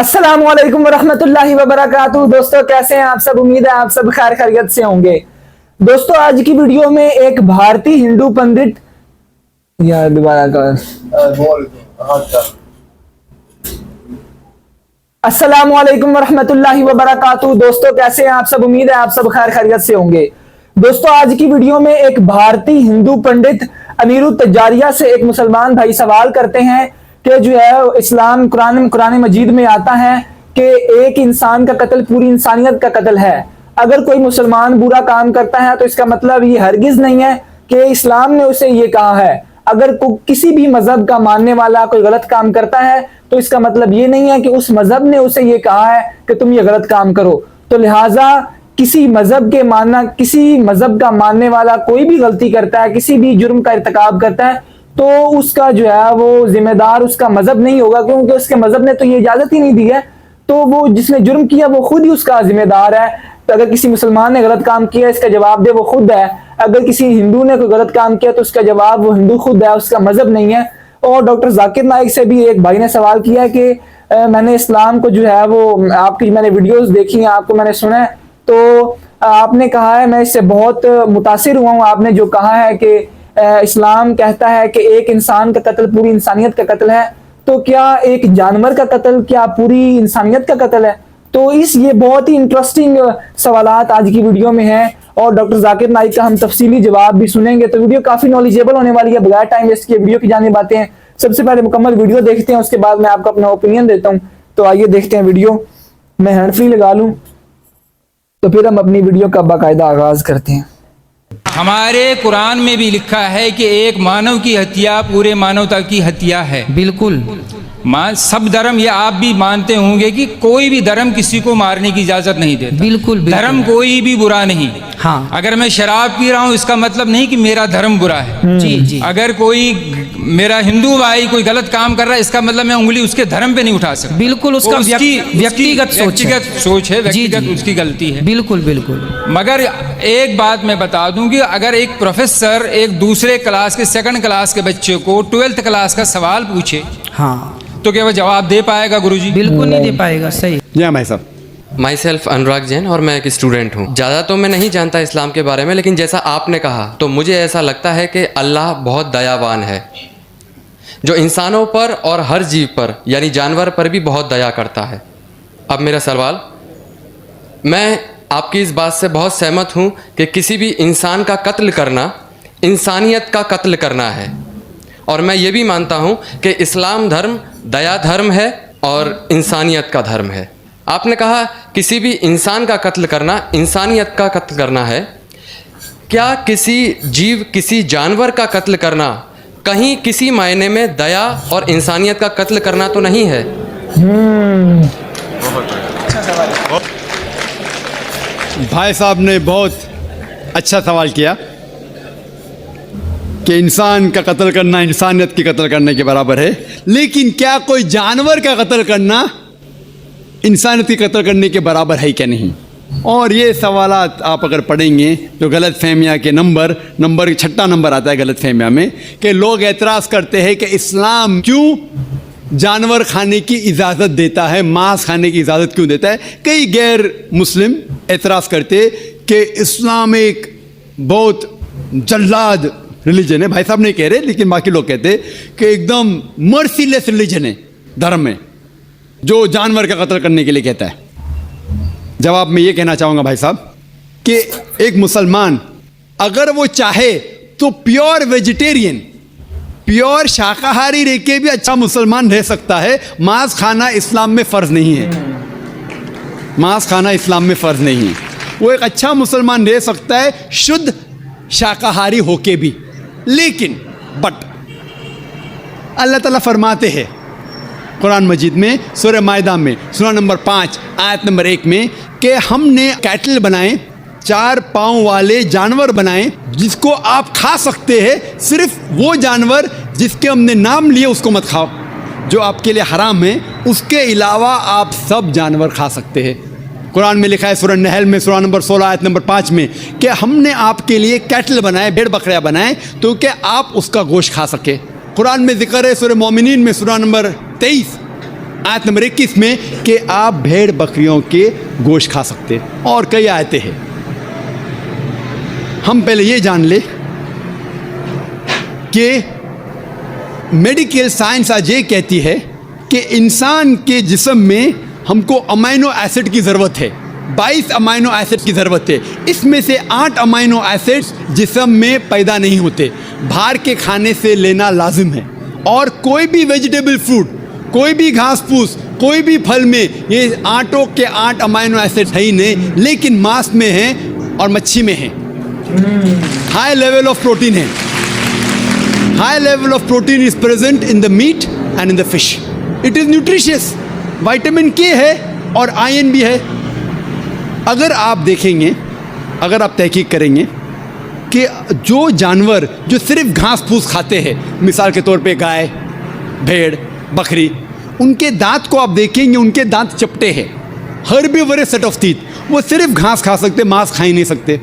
अस्सलाम वालेकुम वरहमतुल्लाहि वबरकातुहू। दोस्तों कैसे हैं आप सब? उम्मीद है आप सब खैर खैरियत से होंगे। दोस्तों आज की वीडियो में एक भारतीय हिंदू पंडित दोबारा अस्सलाम वालेकुम वरहमतुल्लाहि वबरकातुहू। दोस्तों कैसे हैं आप सब? उम्मीद है आप सब खैर खैरियत से होंगे। दोस्तों आज की वीडियो में एक भारतीय हिंदू पंडित अमीरुत तजारिया से एक मुसलमान भाई सवाल करते हैं कि जो है इस्लाम कुरान मजीद में आता है कि एक इंसान का कत्ल पूरी इंसानियत का कत्ल है। अगर कोई मुसलमान बुरा काम करता है तो इसका मतलब ये हरगिज नहीं है कि इस्लाम ने उसे ये कहा है। अगर किसी भी मजहब का मानने वाला कोई गलत काम करता है तो इसका मतलब ये नहीं है कि उस मजहब ने उसे ये कहा है कि तुम ये गलत काम करो। तो लिहाजा किसी मजहब का मानने वाला कोई भी गलती करता है, किसी भी जुर्म का इर्तिकाब करता है, तो उसका जो है वो जिम्मेदार उसका मजहब नहीं होगा, क्योंकि उसके मजहब ने तो ये इजाजत ही नहीं दी है। तो वो जिसने जुर्म किया वो खुद ही उसका जिम्मेदार है। तो अगर किसी मुसलमान ने गलत काम किया इसका जवाब दे वो खुद है। अगर किसी हिंदू ने कोई गलत काम किया तो उसका जवाब वो हिंदू खुद है, उसका मजहब नहीं है। और डॉक्टर जाकिर नाइक से भी एक भाई ने सवाल किया है कि मैंने इस्लाम को जो है वो आपकी मैंने वीडियोस देखी हैं, आपको मैंने सुना है, तो आपने कहा है मैं इससे बहुत मुतासिर हुआ हूँ। आपने जो कहा है कि इस्लाम कहता है कि एक इंसान का कत्ल पूरी इंसानियत का कत्ल है, तो क्या एक जानवर का कत्ल क्या पूरी इंसानियत का कत्ल है? तो ये बहुत ही इंटरेस्टिंग सवालात आज की वीडियो में है और डॉक्टर जाकिर नाइक का हम तफसीली जवाब भी सुनेंगे। तो वीडियो काफी नॉलेजेबल होने वाली है। बगैर टाइम वेस्ट किए वीडियो की जाने बातें हैं। सबसे पहले मुकम्मल वीडियो देखते हैं, उसके बाद मैं आपको अपना ओपिनियन देता हूँ। तो आइए देखते हैं वीडियो। मैं हैंड फ्री लगा लूँ तो फिर हम अपनी वीडियो का बाकायदा आगाज करते हैं। हमारे कुरान में भी लिखा है कि एक मानव की हत्या पूरे मानवता की हत्या है। बिल्कुल सब धर्म, ये आप भी मानते होंगे कि कोई भी धर्म किसी को मारने की इजाजत नहीं देता। बिल्कुल धर्म कोई भी बुरा नहीं। हाँ, अगर मैं शराब पी रहा हूँ इसका मतलब नहीं कि मेरा धर्म बुरा है। जी जी। अगर कोई मेरा हिंदू भाई कोई गलत काम कर रहा है इसका मतलब मैं उंगली उसके धर्म पे नहीं उठा सकता। बिल्कुल उसका व्यक्तिगत सोच है, व्यक्तिगत उसकी गलती है। बिल्कुल बिल्कुल। मगर एक बात मैं बता दूं कि अगर एक प्रोफेसर एक दूसरे क्लास के सेकंड क्लास के बच्चे को 12th क्लास का सवाल पूछे, हाँ, तो क्या वह जवाब दे पाएगा गुरुजी? बिल्कुल नहीं दे पाएगा। सही। जी भाई साहब। माई सेल्फ अनुराग जैन और मैं एक स्टूडेंट हूँ। ज़्यादा तो मैं नहीं जानता इस्लाम के बारे में, लेकिन जैसा आपने कहा तो मुझे ऐसा लगता है कि अल्लाह बहुत दयावान है, जो इंसानों पर और हर जीव पर यानी जानवर पर भी बहुत दया करता है। अब मेरा सवाल, मैं आपकी इस बात से बहुत सहमत हूँ कि किसी भी इंसान का कत्ल करना इंसानियत का कत्ल करना है, और मैं ये भी मानता हूँ कि इस्लाम धर्म दया धर्म है और इंसानियत का धर्म है। आपने कहा किसी भी इंसान का कत्ल करना इंसानियत का कत्ल करना है। क्या किसी जीव किसी जानवर का कत्ल करना कहीं किसी मायने में दया और इंसानियत का कत्ल करना तो नहीं है? भाई साहब ने बहुत अच्छा सवाल किया कि इंसान का कत्ल करना इंसानियत की कत्ल करने के बराबर है, लेकिन क्या कोई जानवर का कत्ल करना इंसानियत की कत्ल करने के बराबर है क्या नहीं? और ये सवालात आप अगर पढ़ेंगे तो गलत फहमिया के नंबर 6 नंबर आता है गलत फहमिया में, कि लोग एतराज़ करते हैं कि इस्लाम क्यों जानवर खाने की इजाज़त देता है, मांस खाने की इजाज़त क्यों देता है। कई गैर मुस्लिम एतराज़ करते कि इस्लाम एक बहुत जल्लाद रिलीजन है। भाई साहब नहीं कह रहे, लेकिन बाकी लोग कहते कि एकदम मर्सीलेस रिलीजन है, धर्म है जो जानवर का कत्ल करने के लिए कहता है। जवाब में ये कहना चाहूँगा भाई साहब कि एक मुसलमान अगर वो चाहे तो प्योर वेजिटेरियन, प्योर शाकाहारी रह के भी अच्छा मुसलमान रह सकता है। मांस खाना इस्लाम में फ़र्ज नहीं है, मांस खाना इस्लाम में फ़र्ज नहीं है। वो एक अच्छा मुसलमान रह सकता है शुद्ध शाकाहारी होके भी। लेकिन बट अल्लाह ताला फरमाते हैं कुरान मजीद में सूरह माइदा में सूरा नंबर 5 आयत नंबर 1 में कि हमने कैटल बनाए, 4 पाँव वाले जानवर बनाए जिसको आप खा सकते हैं। सिर्फ वो जानवर जिसके हमने नाम लिए उसको मत खाओ, जो आपके लिए हराम है। उसके अलावा आप सब जानवर खा सकते हैं। कुरान में लिखा है सूरह नहल में सूरा नंबर 16 आयत नंबर 5 में कि हमने आपके लिए कैटल बनाए, भेड़ बकरियाँ बनाए तो कि आप उसका गोश्त खा सके। कुरान में जिक्र है सूरह मोमिनीन में सूरा नंबर 23 आयत नंबर 21 में कि आप भेड़ बकरियों के गोश्त खा सकते हैं, और कई आयतें हैं। हम पहले ये जान ले कि मेडिकल साइंस आज ये कहती है कि इंसान के जिस्म में हमको अमाइनो एसिड की ज़रूरत है, 22 अमाइनो एसिड की ज़रूरत है। इसमें से 8 अमाइनो एसिड्स जिस्म में पैदा नहीं होते, बाहर के खाने से लेना लाजिम है। और कोई भी वेजिटेबल फ्रूट, कोई भी घास फूस, कोई भी फल में ये 8 के 8 अमाइनो एसिड है ही नहीं, लेकिन मांस में है और मच्छी में है। हाई लेवल ऑफ प्रोटीन है। High level of protein is present in the meat and in the fish. It is nutritious. Vitamin K है और आयरन भी है। अगर आप देखेंगे, अगर आप तहकीक करेंगे कि जो जानवर जो सिर्फ घास फूस खाते हैं, मिसाल के तौर पे गाय, भेड़, बकरी, उनके दांत को आप देखेंगे, उनके दांत चपटे हैं। हर्बीवोरस सेट ऑफ टीथ, वो सिर्फ घास खा सकते, मांस खा ही नहीं सकते।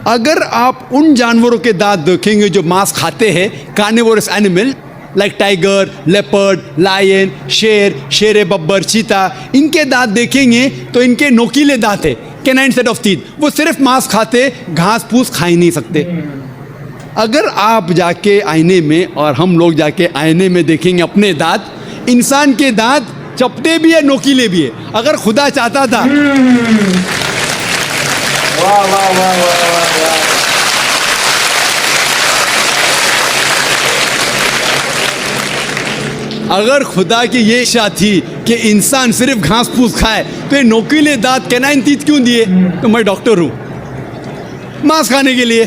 अगर आप उन जानवरों के दांत देखेंगे जो मांस खाते हैं, carnivorous animal like tiger, leopard, lion, शेर, शेर बब्बर, चीता, इनके दांत देखेंगे तो इनके नोकीले दांत है, कैनाइन सेट ऑफ टीथ। वो सिर्फ मांस खाते, घास फूस खा ही नहीं सकते। अगर आप जाके आईने में और हम लोग जाके आईने में देखेंगे अपने दांत, इंसान के दांत चपटे भी है, नोकीले भी है। अगर खुदा चाहता था, वाह वाह वाह वाह वाह। अगर खुदा की ये इच्छा थी कि इंसान सिर्फ घास फूस खाए तो ये नोकीले दांत, कैनाइन टीथ क्यों दिए? तो मैं डॉक्टर हूँ, मांस खाने के लिए।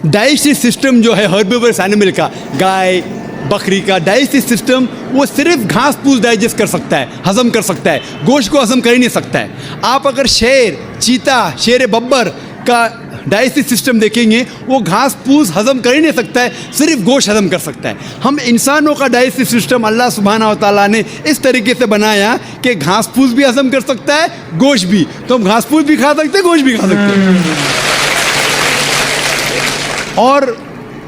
डाइजेस्टिव सिस्टम जो है हर्बीवोरस एनिमल का, गाय बकरी का डाइजेस्टिव सिस्टम, वो सिर्फ घास फूस डाइजेस्ट कर सकता है, हजम कर सकता है, गोश्त को हजम कर ही नहीं सकता है। आप अगर शेर, चीता, शेर बब्बर का डाइजेस्टिव सिस्टम देखेंगे, वो घास फूस हजम कर ही नहीं सकता है, सिर्फ गोश्त हजम कर सकता है। हम इंसानों का डाइजेस्टिव सिस्टम अल्लाह सुब्हानहू व तआला ने इस तरीके से बनाया कि घास फूस भी हजम कर सकता है, गोश्त भी। तो हम घास फूस भी खा सकते हैं, गोश्त भी खा सकते हैं। और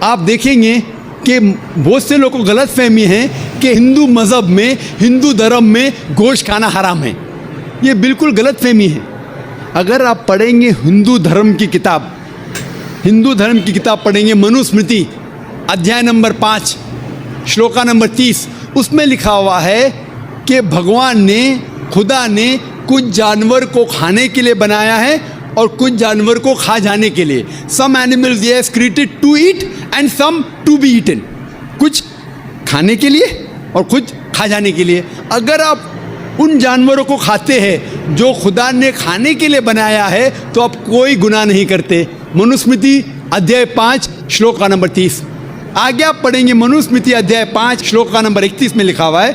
आप देखेंगे कि बहुत से लोगों को गलत फहमी है कि हिंदू मज़हब में, हिंदू धर्म में गोश्त खाना हराम है। ये बिल्कुल गलत फहमी है। अगर आप पढ़ेंगे हिंदू धर्म की किताब, हिंदू धर्म की किताब पढ़ेंगे, मनुस्मृति अध्याय नंबर 5 श्लोका नंबर 30, उसमें लिखा हुआ है कि भगवान ने, खुदा ने कुछ जानवर को खाने के लिए बनाया है और कुछ जानवर को खा जाने के लिए। सम एनिमल्स ही has created to eat and some to be eaten. कुछ खाने के लिए और कुछ खा जाने के लिए। अगर आप उन जानवरों को खाते हैं जो खुदा ने खाने के लिए बनाया है तो आप कोई गुनाह नहीं करते। मनुस्मृति अध्याय 5 श्लोक का नंबर 30। आगे आप पढ़ेंगे मनुस्मृति अध्याय 5 श्लोक का नंबर 31 में लिखा हुआ है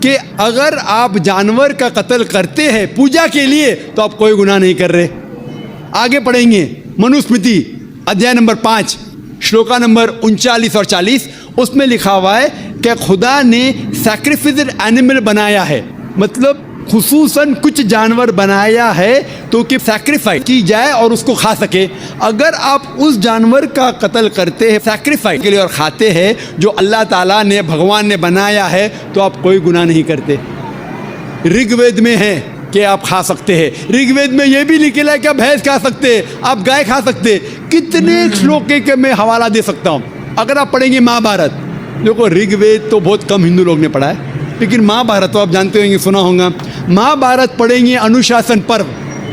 कि अगर आप जानवर का कत्ल करते हैं पूजा के लिए तो आप कोई गुनाह नहीं कर रहे। आगे पढ़ेंगे मनुस्मृति अध्याय नंबर 5 श्लोका नंबर 39 और 40, उसमें लिखा हुआ है कि खुदा ने सैक्रिफिस्ड एनिमल बनाया है, मतलब खुसूसन कुछ जानवर बनाया है तो कि सैक्रिफाइस की जाए और उसको खा सके। अगर आप उस जानवर का कत्ल करते हैं सैक्रिफाइस के लिए और खाते हैं जो अल्लाह ताला ने, भगवान ने बनाया है, तो आप कोई गुनाह नहीं करते। ऋग्वेद में है कि आप खा सकते हैं। ऋग्वेद में ये भी लिखा है कि आप भैंस खा सकते हैं, आप गाय खा सकते हैं। कितने श्लोक के मैं हवाला दे सकता हूँ। अगर आप पढ़ेंगे महाभारत, देखो ऋग्वेद तो बहुत कम हिंदू लोग ने पढ़ा है, लेकिन महाभारत तो आप जानते होंगे, सुना होगा। महाभारत पढ़ेंगे अनुशासन पर्व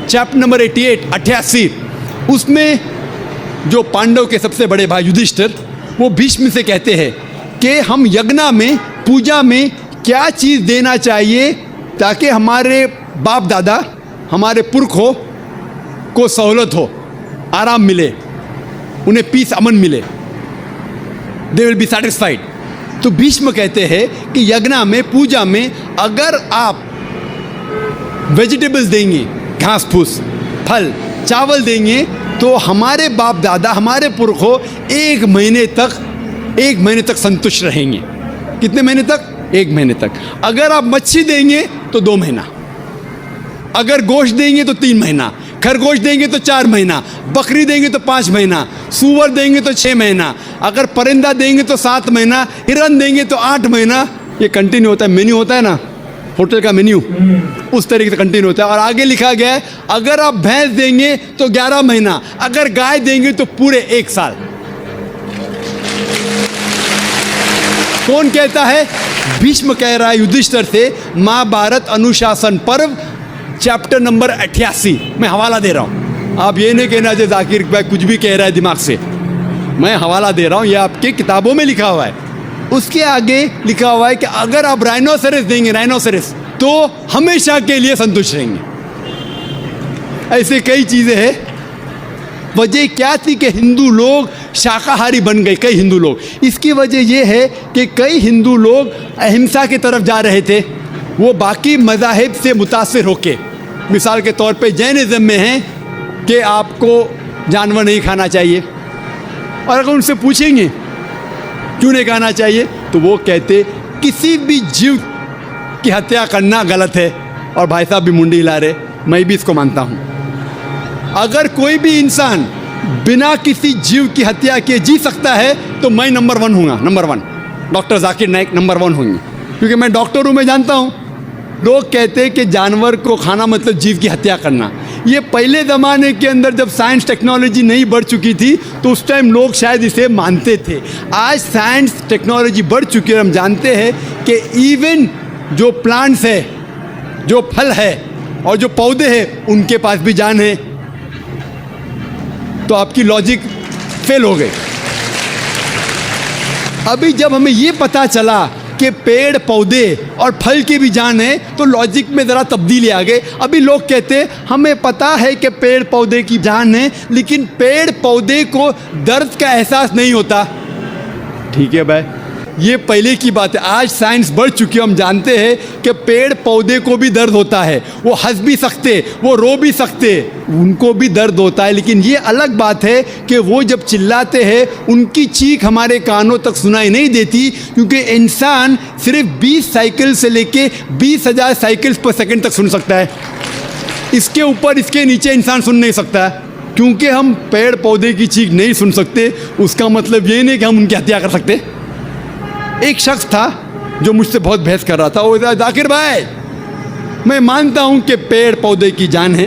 चैप्टर नंबर 88, उसमें जो पांडव के सबसे बड़े भाई युधिष्ठिर, वो भीष्म से कहते हैं कि हम यज्ञ में, पूजा में क्या चीज़ देना चाहिए ताकि हमारे बाप दादा, हमारे पुरखों को सहूलत हो, आराम मिले, उन्हें पीस, अमन मिले, दे विल बी सेटिस्फाइड। तो भीष्म कहते हैं कि यज्ञ में, पूजा में अगर आप वेजिटेबल्स देंगे, घास फूस, फल, चावल देंगे तो हमारे बाप दादा, हमारे पुरखों 1 महीने तक संतुष्ट रहेंगे। कितने महीने तक? 1 महीने तक। अगर आप मच्छी देंगे तो 2 महीना, अगर गोश्त देंगे तो 3 महीना, खरगोश देंगे तो 4 महीना, बकरी देंगे तो 5 महीना, सूअर देंगे तो 6 महीना, अगर परिंदा देंगे तो 7 महीना, हिरन देंगे तो 8 महीना, ये कंटिन्यू होता है, मेन्यू होता है ना होटल का मेन्यू, उस तरीके से कंटिन्यू होता है। और आगे लिखा गया है अगर आप भैंस देंगे तो 11 महीना, अगर गाय देंगे तो पूरे 1 साल। कौन कहता है? भीष्म कह रहा है युधिष्ठिर से, महाभारत अनुशासन पर्व चैप्टर नंबर 88। मैं हवाला दे रहा हूं, आप ये नहीं कहना जो जाकिर भाई कुछ भी कह रहा है दिमाग से, मैं हवाला दे रहा हूं, ये आपके किताबों में लिखा हुआ है। उसके आगे लिखा हुआ है कि अगर आप राइनोसेरस देंगे, राइनोसेरस, तो हमेशा के लिए संतुष्ट रहेंगे। ऐसे कई चीजें हैं। वजह क्या थी कि हिंदू लोग शाकाहारी बन गए, कई हिंदू लोग। इसकी वजह यह है कि कई हिंदू लोग अहिंसा की तरफ जा रहे थे, वो बाकी मज़ाहिब से मुतासिर होके, मिसाल के तौर पे जैनिज़्म में है कि आपको जानवर नहीं खाना चाहिए, और अगर उनसे पूछेंगे क्यों नहीं खाना चाहिए तो वो कहते किसी भी जीव की हत्या करना गलत है। और भाई साहब भी मुंडी हिला रहे, मैं भी इसको मानता हूँ। अगर कोई भी इंसान बिना किसी जीव की हत्या किए जी सकता है तो मैं नंबर 1 हूँगा, number 1। Doctor Zakir Naik number 1 होंगे, क्योंकि मैं डॉक्टर हूँ, मैं जानता हूँ। लोग कहते हैं कि जानवर को खाना मतलब जीव की हत्या करना। ये पहले ज़माने के अंदर जब साइंस टेक्नोलॉजी नहीं बढ़ चुकी थी तो उस टाइम लोग शायद इसे मानते थे। आज साइंस टेक्नोलॉजी बढ़ चुकी है, हम जानते हैं कि इवन जो प्लांट्स है, जो फल है और जो पौधे हैं, उनके पास भी जान है। तो आपकी लॉजिक फेल हो गई। अभी जब हमें ये पता चला कि पेड़ पौधे और फल की भी जान है तो लॉजिक में ज़रा तब्दीली आ गई। अभी लोग कहते हैं हमें पता है कि पेड़ पौधे की जान है, लेकिन पेड़ पौधे को दर्द का एहसास नहीं होता। ठीक है भाई, ये पहले की बात है। आज साइंस बढ़ चुकी है, हम जानते हैं कि पेड़ पौधे को भी दर्द होता है। वो हंस भी सकते, वो रो भी सकते, उनको भी दर्द होता है। लेकिन ये अलग बात है कि वो जब चिल्लाते हैं उनकी चीख हमारे कानों तक सुनाई नहीं देती, क्योंकि इंसान सिर्फ 20 साइकिल से लेके 20,000 साइकिल्स पर सेकंड तक सुन सकता है। इसके ऊपर, इसके नीचे इंसान सुन नहीं सकता। क्योंकि हम पेड़ पौधे की चीख नहीं सुन सकते, उसका मतलब ये नहीं कि हम उनकी हत्या कर सकते। एक शख्स था जो मुझसे बहुत बहस कर रहा था। वो जाकिर भाई, मैं मानता हूं कि पेड़ पौधे की जान है,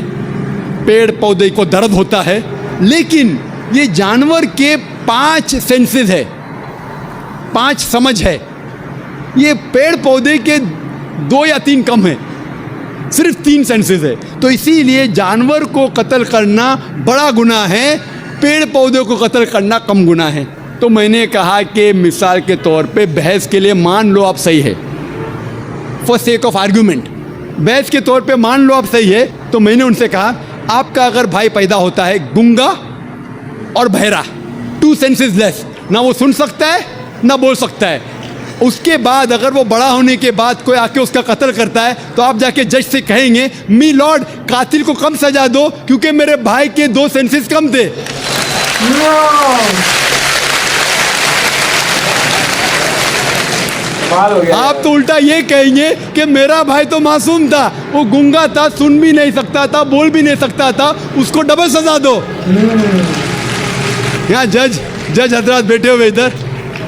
पेड़ पौधे को दर्द होता है, लेकिन ये जानवर के 5 सेंसेस है, 5 समझ है। ये पेड़ पौधे के 2 या 3 कम है, सिर्फ 3 सेंसेस है। तो इसीलिए जानवर को कत्ल करना बड़ा गुनाह है, पेड़ पौधे को कत्ल करना कम गुनाह है। तो मैंने कहा कि मिसाल के तौर पे बहस के लिए मान लो आप सही है, फॉर सेक ऑफ आर्ग्यूमेंट, बहस के तौर पे मान लो आप सही है। तो मैंने उनसे कहा आपका अगर भाई पैदा होता है गूंगा और बहरा, 2 सेंसेस लेस, ना वो सुन सकता है ना बोल सकता है, उसके बाद अगर वो बड़ा होने के बाद कोई आके उसका कत्ल करता है तो आप जाके जज से कहेंगे मी लॉर्ड कातिल को कम सजा दो क्योंकि मेरे भाई के 2 सेंसेस कम थे। आप तो उल्टा ये कहेंगे कि मेरा भाई तो मासूम था, वो गूंगा था, सुन भी नहीं सकता था, बोल भी नहीं सकता था, उसको डबल सजा दो। यहाँ जज हजरात बैठे हुए इधर,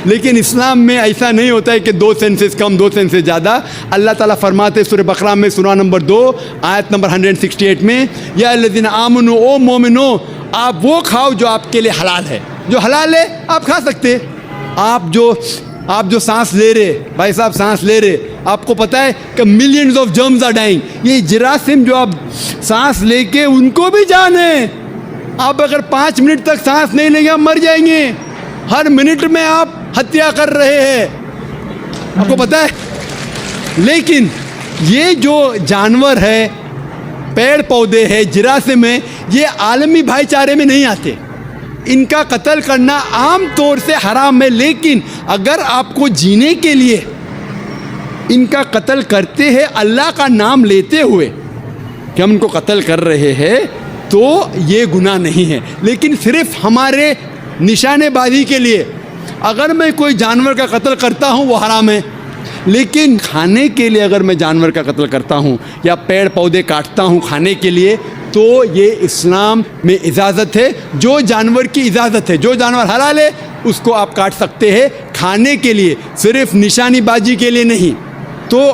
लेकिन इस्लाम में ऐसा नहीं होता है कि 2 सेंसेस कम 2 सेंसेस ज़्यादा। अल्लाह ताला फरमाते सूरह बकरा में सूरा नंबर 2 आयत नंबर 168 में, या अल्लज़ीना आमनू, ओ मोमिनो, आप वो खाओ जो आपके लिए हलाल है। जो हलाल है आप खा सकते। आप जो सांस ले रहे, भाई साहब सांस ले रहे, आपको पता है कि millions of germs are dying. ये जरासीम जो आप सांस लेके, उनको भी जान है। आप अगर 5 मिनट तक सांस नहीं लेंगे आप मर जाएंगे। हर मिनट में आप हत्या कर रहे हैं, आपको पता है। लेकिन ये जो जानवर है, पेड़ पौधे है, जरासीम है, ये आलमी भाईचारे में नहीं आते। इनका कत्ल करना आम तौर से हराम है। लेकिन अगर आपको जीने के लिए इनका कत्ल करते हैं अल्लाह का नाम लेते हुए कि हम इनको कत्ल कर रहे हैं, तो ये गुनाह नहीं है। लेकिन सिर्फ हमारे निशानेबाजी के लिए अगर मैं कोई जानवर का कत्ल करता हूँ वो हराम है। लेकिन खाने के लिए अगर मैं जानवर का कत्ल करता हूँ या पेड़ पौधे काटता हूँ खाने के लिए, तो ये इस्लाम में इजाज़त है। जो जानवर की इजाज़त है, जो जानवर हलाल है उसको आप काट सकते हैं, खाने के लिए, सिर्फ निशानीबाजी के लिए नहीं। तो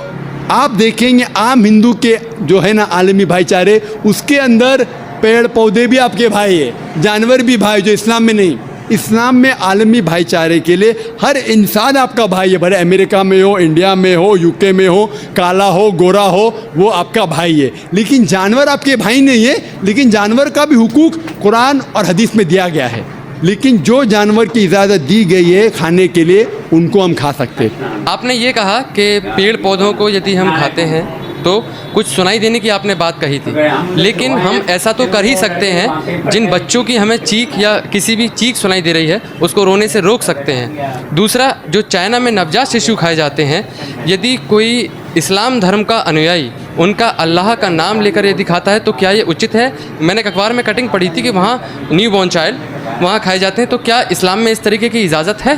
आप देखेंगे आम हिंदू के जो है ना आलमी भाईचारे, उसके अंदर पेड़ पौधे भी आपके भाई है, जानवर भी भाई, जो इस्लाम में नहीं। इस्लाम में आलमी भाईचारे के लिए हर इंसान आपका भाई है, भले अमेरिका में हो, इंडिया में हो, यूके में हो, काला हो, गोरा हो, वो आपका भाई है। लेकिन जानवर आपके भाई नहीं है, लेकिन जानवर का भी हुकूक कुरान और हदीस में दिया गया है। लेकिन जो जानवर की इजाज़त दी गई है खाने के लिए, उनको हम खा सकते हैं। आपने ये कहा कि पेड़ पौधों को यदि हम खाते हैं तो कुछ सुनाई देने की आपने बात कही थी, लेकिन हम ऐसा तो कर ही सकते हैं, जिन बच्चों की हमें चीख या किसी भी चीख सुनाई दे रही है उसको रोने से रोक सकते हैं। दूसरा, जो चाइना में नवजात शिशु खाए जाते हैं, यदि कोई इस्लाम धर्म का अनुयायी उनका अल्लाह का नाम लेकर यदि खाता है तो क्या ये उचित है? मैंने एक अखबार में कटिंग पढ़ी थी कि वहाँ न्यू बॉर्न चाइल्ड वहाँ खाए जाते हैं, तो क्या इस्लाम में इस तरीके की इजाज़त है?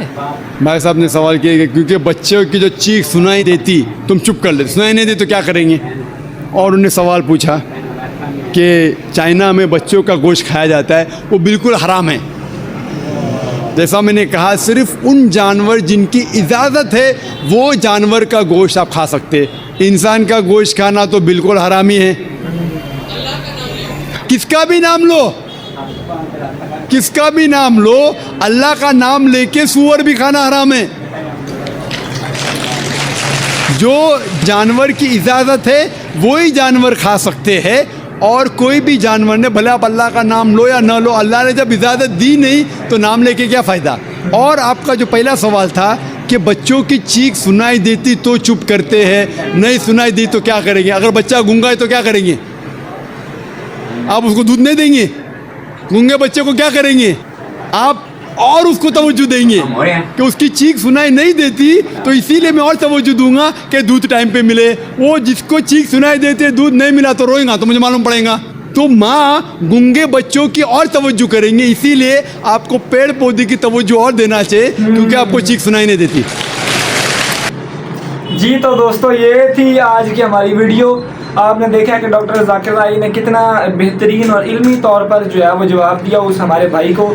भाई साहब ने सवाल किया कि क्योंकि बच्चों की जो चीख सुनाई देती, तुम चुप कर लेते, सुनाई नहीं देती तो क्या करेंगे? और उन्होंने सवाल पूछा कि चाइना में बच्चों का गोश्त खाया जाता है, वो बिल्कुल हराम है। जैसा मैंने कहा, सिर्फ उन जानवर जिनकी इजाज़त है वो जानवर का गोश्त आप खा सकते, इंसान का गोश्त खाना तो बिल्कुल हरामी है। किसका भी नाम लो, किसका भी नाम लो, अल्लाह का नाम लेके सूअर भी खाना हराम है। जो जानवर की इजाज़त है वही जानवर खा सकते हैं, और कोई भी जानवर ने, भले आप अल्लाह का नाम लो या ना लो, अल्लाह ने जब इजाज़त दी नहीं तो नाम लेके क्या फ़ायदा। और आपका जो पहला सवाल था कि बच्चों की चीख सुनाई देती तो चुप करते हैं, नहीं सुनाई दी तो क्या करेंगे? अगर बच्चा गूंगा है तो क्या करेंगे? आप उसको दूध नहीं देंगे? गूंगे बच्चे को क्या करेंगे आप? और उसको तवज्जो देंगे कि उसकी चीख सुनाई नहीं देती, तो इसीलिए मैं और तवज्जो दूंगा कि दूध टाइम पे मिले। वो जिसको चीख सुनाई देती है, दूध नहीं मिला तो रोएगा, तो मुझे मालूम पड़ेगा। तो माँ गूंगे बच्चों की और तवज्जो करेंगे, इसीलिए आपको पेड़ पौधे की तवज्जो और देना चाहिए, क्योंकि आपको चीख सुनाई नहीं देती। जी तो दोस्तों, ये थी आज की हमारी वीडियो। आपने देखा कि डॉक्टर जाकिर नाइक ने कितना बेहतरीन और इल्मी तौर पर जो है वो जवाब दिया उस हमारे भाई को।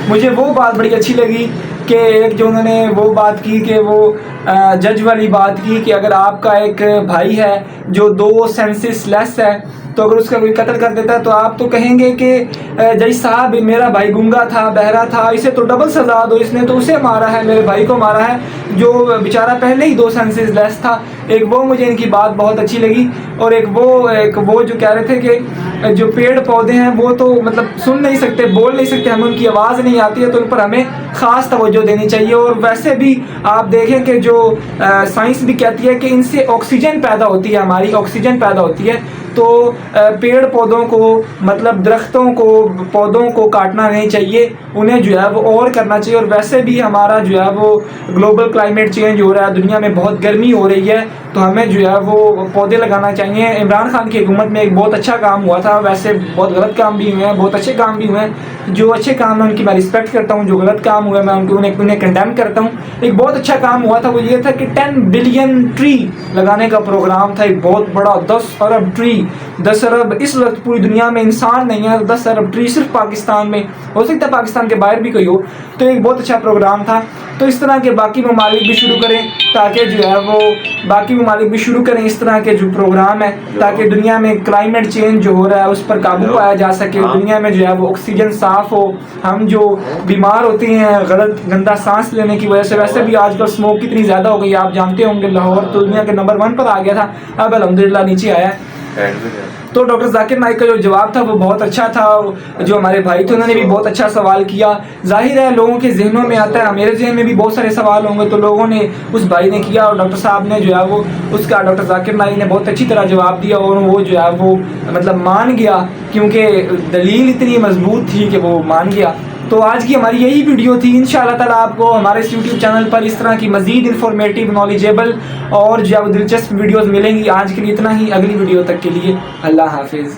मुझे वो बात बड़ी अच्छी लगी कि एक जो उन्होंने वो बात की कि वो जज वाली बात की कि अगर आपका एक भाई है जो 2 सेंसेस लेस है, तो अगर उसका कोई कत्ल कर देता है तो आप तो कहेंगे कि जज साहब मेरा भाई गूंगा था, बहरा था, इसे तो डबल सज़ा दो, इसने तो उसे मारा है, मेरे भाई को मारा है जो बेचारा पहले ही 2 सेंसेस लेस था। एक वो मुझे इनकी बात बहुत अच्छी लगी, और एक वो जो कह रहे थे कि जो पेड़ पौधे हैं वो तो मतलब सुन नहीं सकते, बोल नहीं सकते, हमें उनकी आवाज़ नहीं आती है, तो उन पर हमें ख़ास तवज्जो देनी चाहिए। और वैसे भी आप देखें कि जो साइंस भी कहती है कि इनसे ऑक्सीजन पैदा होती है, हमारी ऑक्सीजन पैदा होती है। तो पेड़ पौधों को, मतलब दरख्तों को, पौधों को काटना नहीं चाहिए, उन्हें जो है वो और करना चाहिए। और वैसे भी हमारा जो है वो ग्लोबल क्लाइमेट चेंज हो रहा है, दुनिया में बहुत गर्मी हो रही है, तो हमें जो है वो पौधे लगाना चाहिए। इमरान खान की हुकूमत में एक बहुत अच्छा काम हुआ था, वैसे बहुत गलत काम भी हुए हैं, बहुत अच्छे काम भी हुए हैं। जो अच्छे काम है उनकी मैं रिस्पेक्ट करता हूँ, जो गलत काम हुए मैं उन्हें कंडेम करता हूँ। एक बहुत अच्छा काम हुआ था, वो ये था कि 10 बिलियन ट्री लगाने का प्रोग्राम था, एक बहुत बड़ा 10 अरब ट्री, 10 अरब, इस वक्त पूरी दुनिया में इंसान नहीं है, 10 अरब ट्री सिर्फ पाकिस्तान में, हो सकता है पाकिस्तान के बाहर भी कोई हो। तो एक बहुत अच्छा प्रोग्राम था। तो इस तरह के बाकी ममालिक भी शुरू करें, ताकि जो है वो बाकी ममालिक भी शुरू करें इस तरह के जो प्रोग्राम है, ताकि दुनिया में क्लाइमेट चेंज जो हो रहा है उस पर काबू पाया जा सके, दुनिया में जो है वो ऑक्सीजन साफ़ हो। हम जो बीमार होते हैं गलत गंदा सांस लेने की वजह से, वैसे भी आजकल स्मोक कितनी ज़्यादा हो गई, आप जानते होंगे, लाहौर तो दुनिया के नंबर 1 पर आ गया था, अब अल्हम्दुलिल्लाह नीचे आया है। तो डॉक्टर जाकिर नाइक का जो जवाब था वो बहुत अच्छा था। जो हमारे भाई थे उन्होंने भी बहुत अच्छा सवाल किया। जाहिर है लोगों के जहनों में आता है, मेरे जहन में भी बहुत सारे सवाल होंगे, तो लोगों ने उस भाई ने किया और डॉक्टर साहब ने जो है वो उसका, डॉक्टर जाकिर नाइक ने बहुत अच्छी तरह जवाब दिया, और वो जो है वो मतलब मान गया, क्योंकि दलील इतनी मजबूत थी कि वो मान गया। तो आज की हमारी यही वीडियो थी। इंशाअल्लाह ताला आपको हमारे इस यूट्यूब चैनल पर इस तरह की मज़ीद इन्फॉर्मेटिव, नॉलेजेबल और जो दिलचस्प वीडियोज़ मिलेंगी। आज के लिए इतना ही, अगली वीडियो तक के लिए अल्लाह हाफिज़।